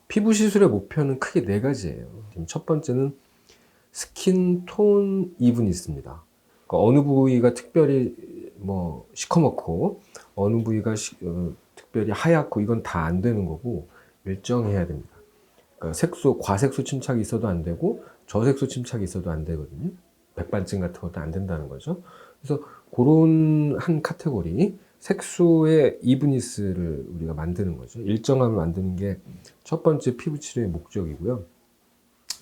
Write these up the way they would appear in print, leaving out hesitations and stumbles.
피부 시술의 목표는 크게 네 가지예요. 첫 번째는 스킨 톤 이브니스입니다. 그러니까 어느 부위가 특별히 뭐 시커멓고 어느 부위가 특별히 하얗고 이건 다 안 되는 거고 일정해야 됩니다. 그러니까 과색소 침착이 있어도 안 되고 저색소 침착이 있어도 안 되거든요. 백반증 같은 것도 안 된다는 거죠. 그래서 그런 한 카테고리 색소의 이브니스를 우리가 만드는 거죠. 일정함을 만드는 게 첫 번째 피부 치료의 목적이고요.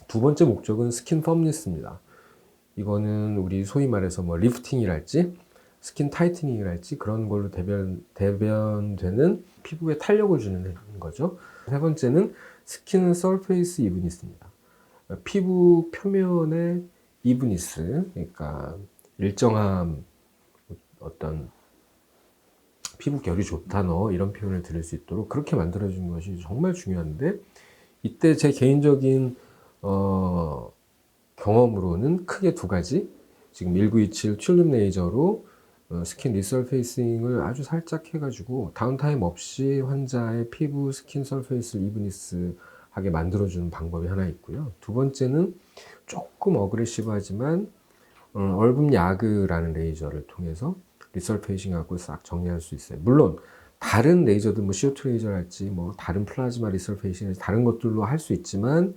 두 번째 목적은 스킨 펌니스입니다. 이거는 우리 소위 말해서 뭐 리프팅이랄지 스킨 타이트닝이랄지 그런 걸로 대변되는 피부에 탄력을 주는 거죠. 세 번째는 스킨 서페이스 이브니스입니다. 피부 표면의 이브니스, 그러니까 일정함, 어떤 피부 결이 좋다 이런 표현을 들을 수 있도록 그렇게 만들어주는 것이 정말 중요한데, 이때 제 개인적인 경험으로는 크게 두 가지, 지금 1927 튤립 레이저로 스킨 리서페이싱을 아주 살짝 해가지고 다운타임 없이 환자의 피부 스킨 서페이스를 이브니스하게 만들어주는 방법이 하나 있고요. 두 번째는 조금 어그레시브하지만 얼분 야그라는 레이저를 통해서 리서페이싱하고 싹 정리할 수 있어요. 물론 다른 레이저들 뭐 CO2 레이저랄지 뭐 다른 플라즈마 리서페이싱 다른 것들로 할 수 있지만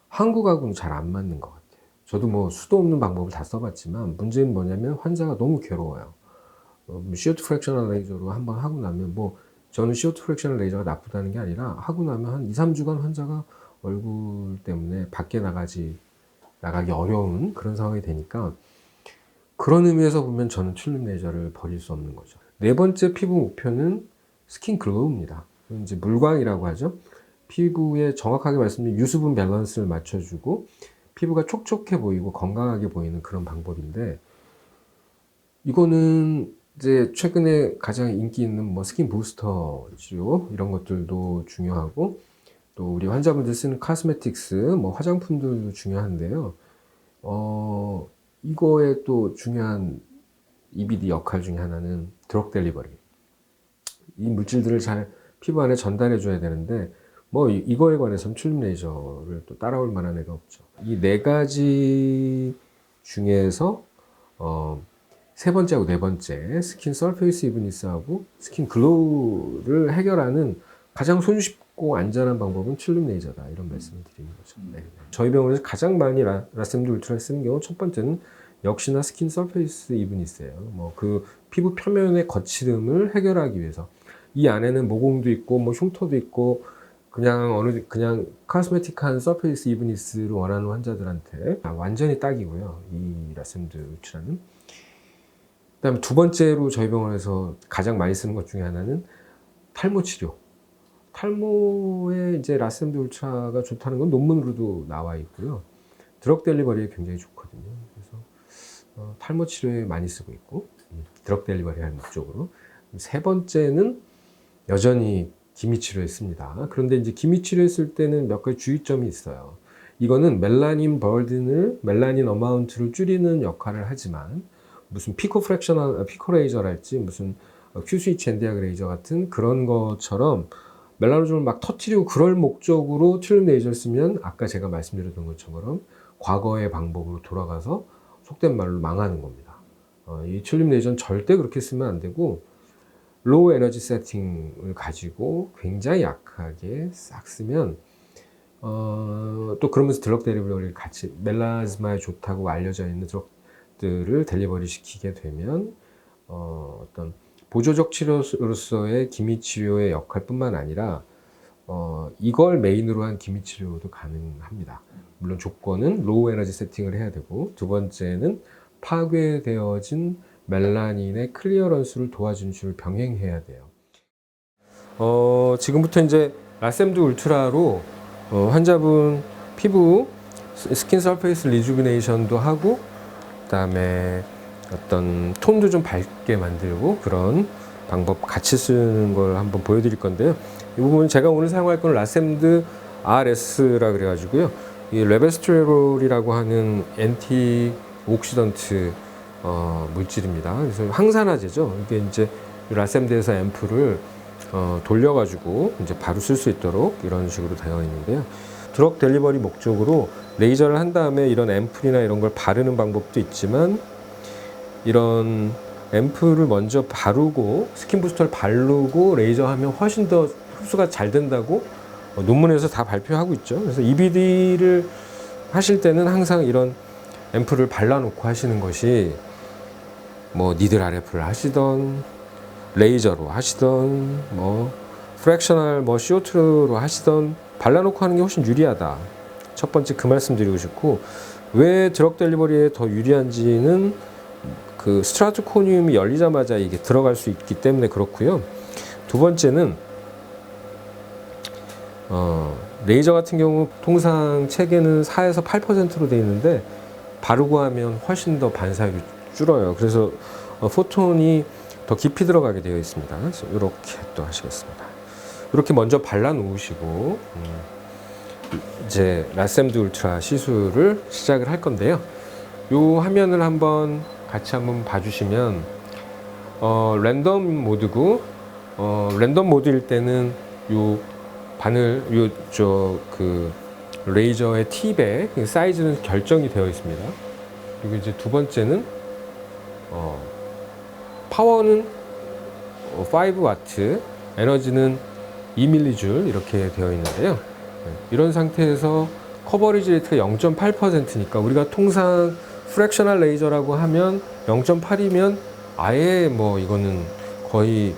한국하고는 잘 안 맞는 것 같아요. 저도 뭐 수도 없는 방법을 다 써봤지만 문제는 뭐냐면 환자가 너무 괴로워요. CO2 프랙셔널 레이저로 한번 하고 나면 뭐 저는 CO2 프랙셔널 레이저가 나쁘다는 게 아니라 하고 나면 한 2, 3주간 환자가 얼굴 때문에 밖에 나가기 어려운 그런 상황이 되니까 그런 의미에서 보면 저는 튤립 레이저를 버릴 수 없는 거죠. 네 번째 피부 목표는 스킨 글로우입니다. 이제 물광이라고 하죠. 피부에 정확하게 말씀드리면 유수분 밸런스를 맞춰주고 피부가 촉촉해 보이고 건강하게 보이는 그런 방법인데, 이거는 이제 최근에 가장 인기 있는 뭐 스킨 부스터 치료 이런 것들도 중요하고 또 우리 환자분들 쓰는 카스메틱스 뭐 화장품들도 중요한데요. 이거에 또 중요한 EBD 역할 중에 하나는 드럭 델리버리. 이 물질들을 잘 피부 안에 전달해 줘야 되는데 뭐 이거에 관해서는 튤립 레이저를 또 따라올 만한 애가 없죠. 이 네 가지 중에서 세 번째하고 네 번째 스킨 서페이스 이브니스하고 스킨 글로우를 해결하는 가장 손쉽고 안전한 방법은 튤립 레이저다, 이런 말씀을 드리는 거죠. 네. 저희 병원에서 가장 많이 라셈드 울트라를 쓰는 경우 첫 번째는 역시나 스킨 서페이스 이브니스예요. 뭐 그 피부 표면의 거칠음을 해결하기 위해서 이 안에는 모공도 있고 뭐 흉터도 있고 그냥 카스메틱한 서페이스 이브니스를 원하는 환자들한테 완전히 딱이고요, 이 라셈드 울트라는. 그다음에 두 번째로 저희 병원에서 가장 많이 쓰는 것 중에 하나는 탈모 치료. 탈모에 이제 라셈드 울트라가 좋다는 건 논문으로도 나와 있고요. 드럭 델리버리에 굉장히 좋거든요. 그래서 탈모 치료에 많이 쓰고 있고 드럭 델리버리 하는 목적으로. 세 번째는 여전히 기미 치료에 씁니다. 그런데 이제 기미 치료에 쓸 때는 몇 가지 주의점이 있어요. 이거는 멜라닌 어마운트를 줄이는 역할을 하지만 무슨 피코 레이저랄지 무슨 큐스위치 엔디아그 레이저 같은 그런 것처럼 멜라노즘을 막 터트리고 그럴 목적으로 튤립 레이저를 쓰면 아까 제가 말씀드렸던 것처럼 과거의 방법으로 돌아가서 속된 말로 망하는 겁니다. 이 튤립 레이저는 절대 그렇게 쓰면 안 되고 로우 에너지 세팅을 가지고 굉장히 약하게 싹 쓰면 또 그러면서 드럭 델리버리를 같이 멜라즈마에 좋다고 알려져 있는 드럭들을 델리버리 시키게 되면 어떤 보조적 치료로서의 기미 치료의 역할뿐만 아니라 이걸 메인으로 한 기미 치료도 가능합니다. 물론 조건은 로우 에너지 세팅을 해야 되고, 두 번째는 파괴되어진 멜라닌의 클리어런스를 도와주는 치료를 병행해야 돼요. 지금부터 이제 라셈드 울트라로 환자분 피부 스킨 서페이스 리주비네이션도 하고 그다음에 어떤 톤도 좀 밝게 만들고 그런 방법 같이 쓰는 걸 한번 보여드릴 건데요. 이 부분은 제가 오늘 사용할 건 라셈드 RS라 그래가지고요. 이 레베스트롤이라고 하는 엔티 옥시던트 물질입니다. 그래서 항산화제죠. 이게 이제 라셈드에서 앰플을 돌려가지고 이제 바로 쓸 수 있도록 이런 식으로 되어 있는데요. 드럭 델리버리 목적으로 레이저를 한 다음에 이런 앰플이나 이런 걸 바르는 방법도 있지만, 이런 앰플을 먼저 바르고 스킨 부스터를 바르고 레이저 하면 훨씬 더 흡수가 잘 된다고 논문에서 다 발표하고 있죠. 그래서 EBD를 하실 때는 항상 이런 앰플을 발라놓고 하시는 것이, 뭐 니들 RF를 하시던 레이저로 하시던 뭐 프랙셔널 뭐 CO2로 하시던 발라놓고 하는 게 훨씬 유리하다. 첫 번째 그 말씀 드리고 싶고, 왜 드럭 델리버리에 더 유리한지는 그 스트라토코니움이 열리자마자 이게 들어갈 수 있기 때문에 그렇고요. 두 번째는 레이저 같은 경우 통상 체계는 4에서 8%로 되어 있는데 바르고 하면 훨씬 더 반사율이 줄어요. 그래서 포톤이 더 깊이 들어가게 되어 있습니다. 그래서 이렇게 또 하시겠습니다. 이렇게 먼저 발라 놓으시고 이제 라셈드 울트라 시술을 시작을 할 건데요. 이 화면을 한번 같이 한번 봐주시면 랜덤 모드고, 랜덤 모드일 때는 요 바늘 그 레이저의 팁의 사이즈는 결정이 되어 있습니다. 그리고 이제 두 번째는 파워는 5W, 에너지는 2mJ 이렇게 되어 있는데요. 이런 상태에서 커버리지 레이트가 0.8%니까 우리가 통상 프랙셔널 레이저라고 하면 0.8이면 아예 뭐 이거는 거의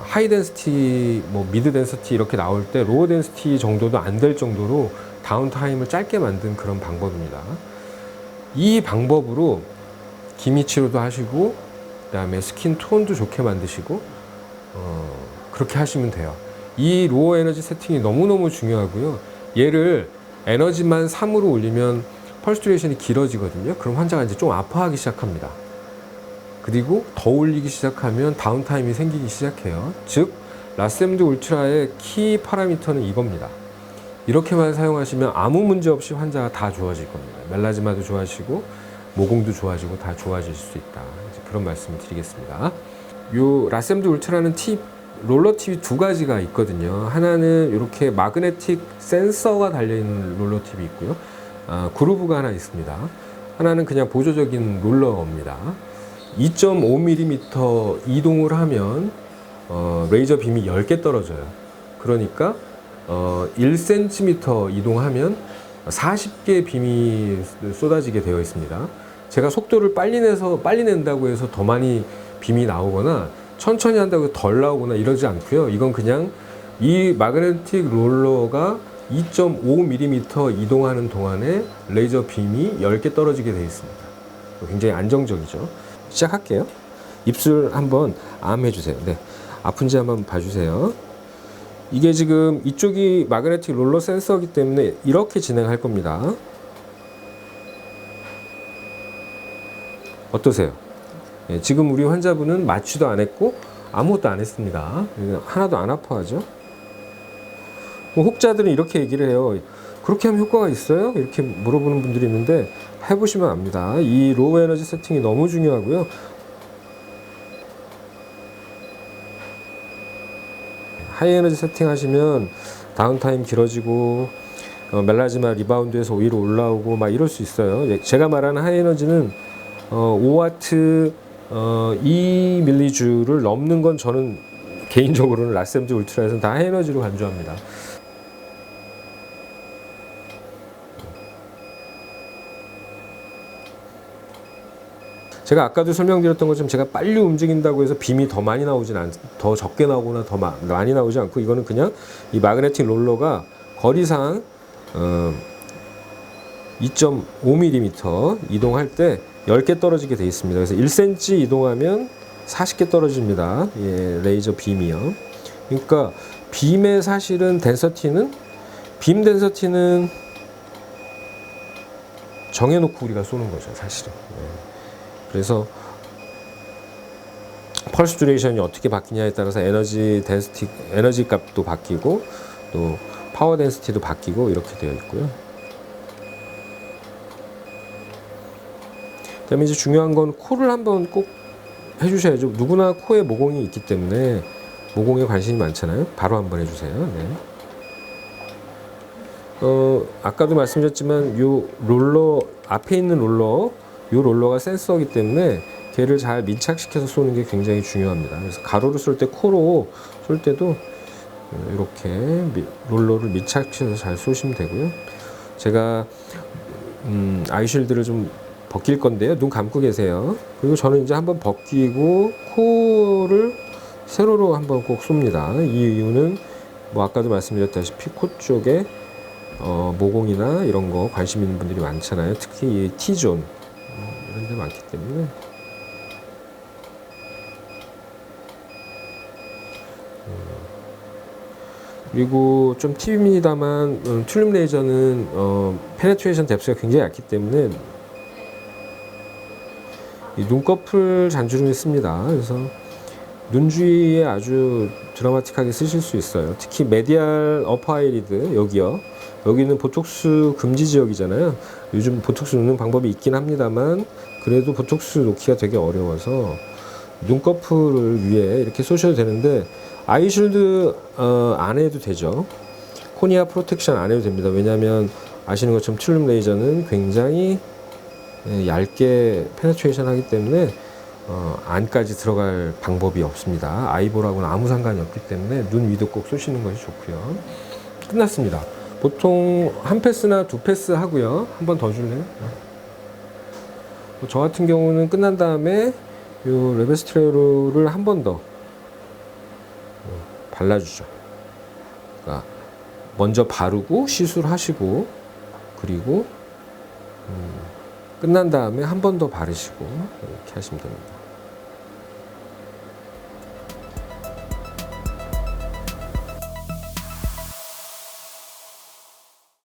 하이 덴시티, 뭐 미드 덴시티 이렇게 나올 때 로우 덴시티 정도도 안 될 정도로 다운타임을 짧게 만든 그런 방법입니다. 이 방법으로 기미 치료도 하시고, 그 다음에 스킨 톤도 좋게 만드시고, 그렇게 하시면 돼요. 이 로어 에너지 세팅이 너무너무 중요하고요. 얘를 에너지만 3으로 올리면 펄스 듀레이션이 길어지거든요. 그럼 환자가 이제 좀 아파하기 시작합니다. 그리고 더 올리기 시작하면 다운타임이 생기기 시작해요. 즉 라셈드 울트라의 키 파라미터는 이겁니다. 이렇게만 사용하시면 아무 문제 없이 환자가 다 좋아질 겁니다. 멜라즈마도 좋아지고 모공도 좋아지고 다 좋아질 수 있다. 이제 그런 말씀을 드리겠습니다. 요 라셈드 울트라는 롤러 팁이 두 가지가 있거든요. 하나는 이렇게 마그네틱 센서가 달려있는 롤러 팁이 있고요. 그루브가 하나 있습니다. 하나는 그냥 보조적인 롤러입니다. 2.5mm 이동을 하면 레이저 빔이 10개 떨어져요. 그러니까 1cm 이동하면 40개의 빔이 쏟아지게 되어 있습니다. 제가 속도를 빨리 낸다고 해서 더 많이 빔이 나오거나 천천히 한다고 덜 나오거나 이러지 않고요. 이건 그냥 이 마그네틱 롤러가 2.5mm 이동하는 동안에 레이저 빔이 10개 떨어지게 되어 있습니다. 굉장히 안정적이죠. 시작할게요. 입술 한번 암 해주세요. 네, 아픈지 한번 봐주세요. 이게 지금 이쪽이 마그네틱 롤러 센서이기 때문에 이렇게 진행할 겁니다. 어떠세요? 네, 지금 우리 환자분은 마취도 안 했고 아무것도 안 했습니다. 하나도 안 아파하죠. 혹자들은 이렇게 얘기를 해요. 그렇게 하면 효과가 있어요? 이렇게 물어보는 분들이 있는데 해보시면 압니다. 이 로우 에너지 세팅이 너무 중요하고요. 하이 에너지 세팅 하시면 다운타임 길어지고 멜라즈마 리바운드에서 오히려 올라오고 막 이럴 수 있어요. 제가 말하는 하이 에너지는 5W 2mJ를 넘는 건 저는 개인적으로는 라셈드 울트라에서는 다 하이 에너지로 간주합니다. 제가 아까도 설명드렸던 것처럼 제가 빨리 움직인다고 해서 빔이 더 많이 더 적게 나오거나 더 많이 나오지 않고, 이거는 그냥 이 마그네틱 롤러가 거리상 2.5mm 이동할 때 10개 떨어지게 되어 있습니다. 그래서 1cm 이동하면 40개 떨어집니다. 예, 레이저 빔이요. 그러니까 빔의 사실은 빔 덴서티는 정해놓고 우리가 쏘는 거죠, 사실은. 예. 그래서 펄스 듀레이션이 어떻게 바뀌냐에 따라서 에너지 값도 바뀌고 또 파워 덴시티도 바뀌고 이렇게 되어 있고요. 그다음에 이제 중요한 건 코를 한번 꼭 해주셔야죠. 누구나 코에 모공이 있기 때문에 모공에 관심이 많잖아요. 바로 한번 해주세요. 네. 아까도 말씀드렸지만 요 롤러 앞에 있는 롤러, 요 롤러가 센서이기 때문에 걔를 잘 밀착시켜서 쏘는 게 굉장히 중요합니다. 그래서 가로로 쏠 때, 코로 쏠 때도 이렇게 롤러를 밀착시켜서 잘 쏘시면 되고요. 제가 아이쉴드를 좀 벗길 건데요. 눈 감고 계세요. 그리고 저는 이제 한번 벗기고 코를 세로로 한번 꼭 쏩니다. 이 이유는 뭐 아까도 말씀드렸다시피 코 쪽에 모공이나 이런 거 관심 있는 분들이 많잖아요. 특히 이 T존 이런 데 많기 때문에. 그리고 좀 팁입니다만 튤립 레이저는 페네트레이션 뎁스가 굉장히 얇기 때문에 이 눈꺼풀 잔주름이 씁니다. 그래서 눈 주위에 아주 드라마틱하게 쓰실 수 있어요. 특히 메디알 어퍼 아이리드 여기요. 여기는 보톡스 금지 지역이잖아요. 요즘 보톡스 놓는 방법이 있긴 합니다만 그래도 보톡스 놓기가 되게 어려워서 눈꺼풀을 위에 이렇게 쏘셔도 되는데 아이쉴드 안 해도 되죠. 코니아 프로텍션 안 해도 됩니다. 왜냐하면 아시는 것처럼 튤립 레이저는 굉장히 얇게 페네트레이션 하기 때문에 안까지 들어갈 방법이 없습니다. 아이볼하고는 아무 상관이 없기 때문에 눈 위도 꼭 쏘시는 것이 좋고요. 끝났습니다. 보통 한 패스나 두 패스 하고요. 한 번 더 줄래요? 저 같은 경우는 끝난 다음에 요 레베스트레로를 한 번 더 발라주죠. 그러니까 먼저 바르고 시술하시고 그리고 끝난 다음에 한 번 더 바르시고 이렇게 하시면 됩니다.